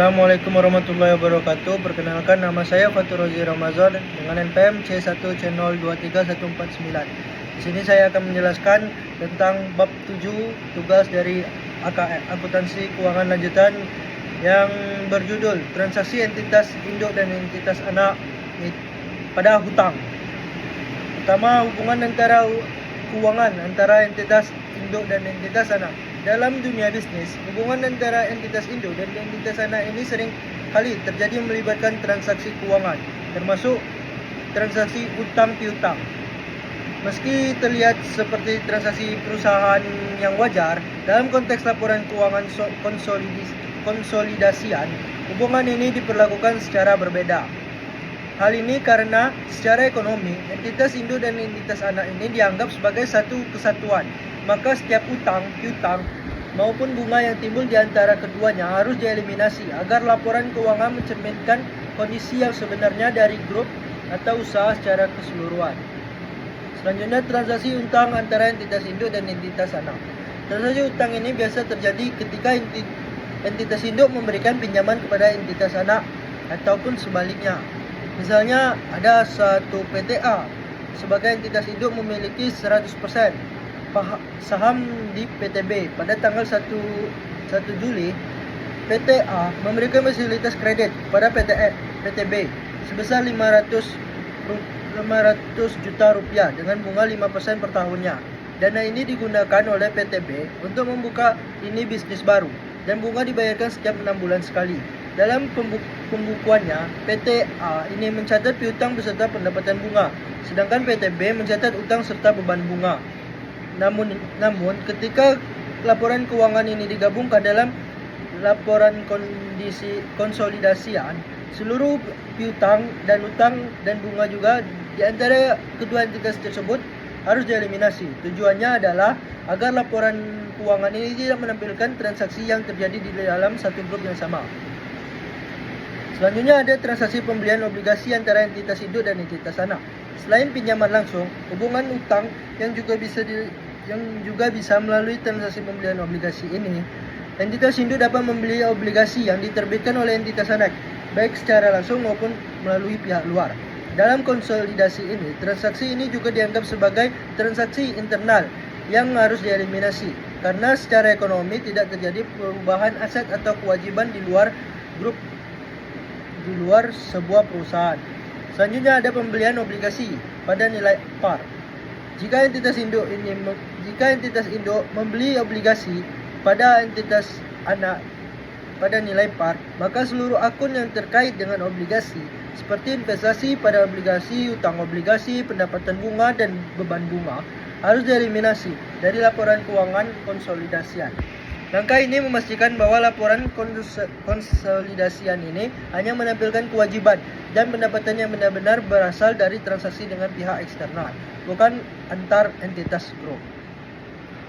Assalamualaikum warahmatullahi wabarakatuh. Perkenalkan, nama saya Fatur Rozi Ramazan dengan NPM C1C023149. Di sini saya akan menjelaskan tentang bab 7 tugas dari AKN, akuntansi keuangan lanjutan, yang berjudul transaksi entitas induk dan entitas anak pada hutang. Pertama, hubungan antara keuangan antara entitas induk dan entitas anak. Dalam dunia bisnis, hubungan antara entitas induk dan entitas anak ini sering kali terjadi melibatkan transaksi keuangan, termasuk transaksi utang piutang. Meski terlihat seperti transaksi perusahaan yang wajar, dalam konteks laporan keuangan konsolidasian, hubungan ini diperlakukan secara berbeda. Hal ini karena secara ekonomi, entitas induk dan entitas anak ini dianggap sebagai satu kesatuan. Maka setiap utang, piutang, maupun bunga yang timbul di antara keduanya harus dieliminasi agar laporan keuangan mencerminkan kondisi yang sebenarnya dari grup atau usaha secara keseluruhan. Selanjutnya, transaksi utang antara entitas induk dan entitas anak. Transaksi utang ini biasa terjadi ketika entitas induk memberikan pinjaman kepada entitas anak ataupun sebaliknya. Misalnya, ada satu PTA sebagai entitas induk memiliki 100% saham di PTB. Pada tanggal 1 Juli, PTA memberikan fasilitas kredit pada PTB sebesar 500 juta rupiah dengan bunga 5% per tahunnya. Dana ini digunakan oleh PTB untuk membuka lini bisnis baru dan bunga dibayarkan setiap 6 bulan sekali. Dalam pembukuannya, PTA ini mencatat piutang beserta pendapatan bunga, sedangkan PTB mencatat utang serta beban bunga. Namun ketika laporan keuangan ini digabungkan dalam laporan konsolidasian, seluruh piutang dan utang dan bunga juga di antara kedua entitas tersebut harus dieliminasi. Tujuannya adalah agar laporan keuangan ini tidak menampilkan transaksi yang terjadi di dalam satu grup yang sama. Selanjutnya ada transaksi pembelian obligasi antara entitas induk dan entitas anak. Selain pinjaman langsung, hubungan utang yang juga bisa melalui transaksi pembelian obligasi ini. Entitas induk dapat membeli obligasi yang diterbitkan oleh entitas anak, baik secara langsung maupun melalui pihak luar. Dalam konsolidasi ini, transaksi ini juga dianggap sebagai transaksi internal yang harus dieliminasi, karena secara ekonomi tidak terjadi perubahan aset atau kewajiban di luar sebuah perusahaan. Selanjutnya ada pembelian obligasi pada nilai par. Jika entitas induk membeli obligasi pada entitas anak pada nilai par, maka seluruh akun yang terkait dengan obligasi seperti investasi pada obligasi, utang obligasi, pendapatan bunga dan beban bunga harus dieliminasi dari laporan keuangan konsolidasian. Langkah ini memastikan bahwa laporan konsolidasian ini hanya menampilkan kewajiban dan pendapatan yang benar-benar berasal dari transaksi dengan pihak eksternal, bukan antar entitas grup.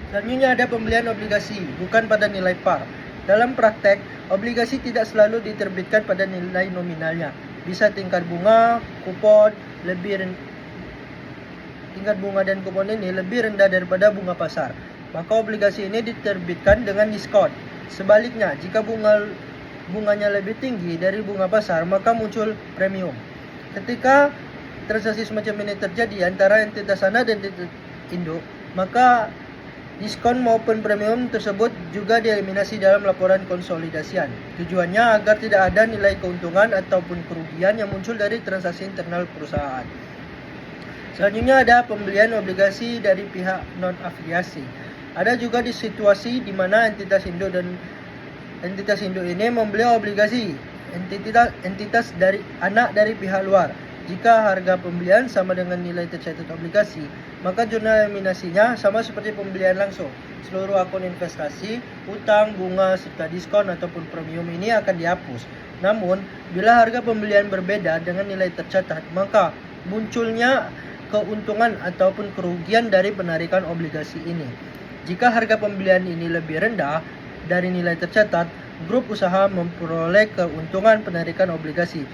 Selanjutnya ada pembelian obligasi, bukan pada nilai par. Dalam praktek, obligasi tidak selalu diterbitkan pada nilai nominalnya. Bisa tingkat bunga, kupon, tingkat bunga dan kupon ini lebih rendah daripada bunga pasar. Maka obligasi ini diterbitkan dengan diskon. Sebaliknya, jika bunganya lebih tinggi dari bunga pasar, maka muncul premium. Ketika transaksi semacam ini terjadi antara entitas anak dan entitas induk, maka diskon maupun premium tersebut juga dieliminasi dalam laporan konsolidasian. Tujuannya agar tidak ada nilai keuntungan ataupun kerugian yang muncul dari transaksi internal perusahaan. Selanjutnya ada pembelian obligasi dari pihak non-afiliasi. Ada juga di situasi di mana entitas induk ini membeli obligasi entitas dari anak dari pihak luar. Jika harga pembelian sama dengan nilai tercatat obligasi, maka jurnal eliminasinya sama seperti pembelian langsung. Seluruh akun investasi, utang, bunga, serta diskon ataupun premium ini akan dihapus. Namun, bila harga pembelian berbeda dengan nilai tercatat, maka munculnya keuntungan ataupun kerugian dari penarikan obligasi ini. Jika harga pembelian ini lebih rendah dari nilai tercatat, grup usaha memperoleh keuntungan penarikan obligasi.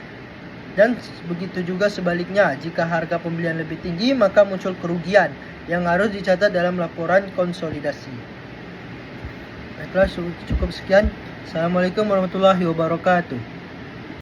Dan begitu juga sebaliknya, jika harga pembelian lebih tinggi, maka muncul kerugian yang harus dicatat dalam laporan konsolidasi. Baiklah, cukup sekian. Assalamualaikum warahmatullahi wabarakatuh.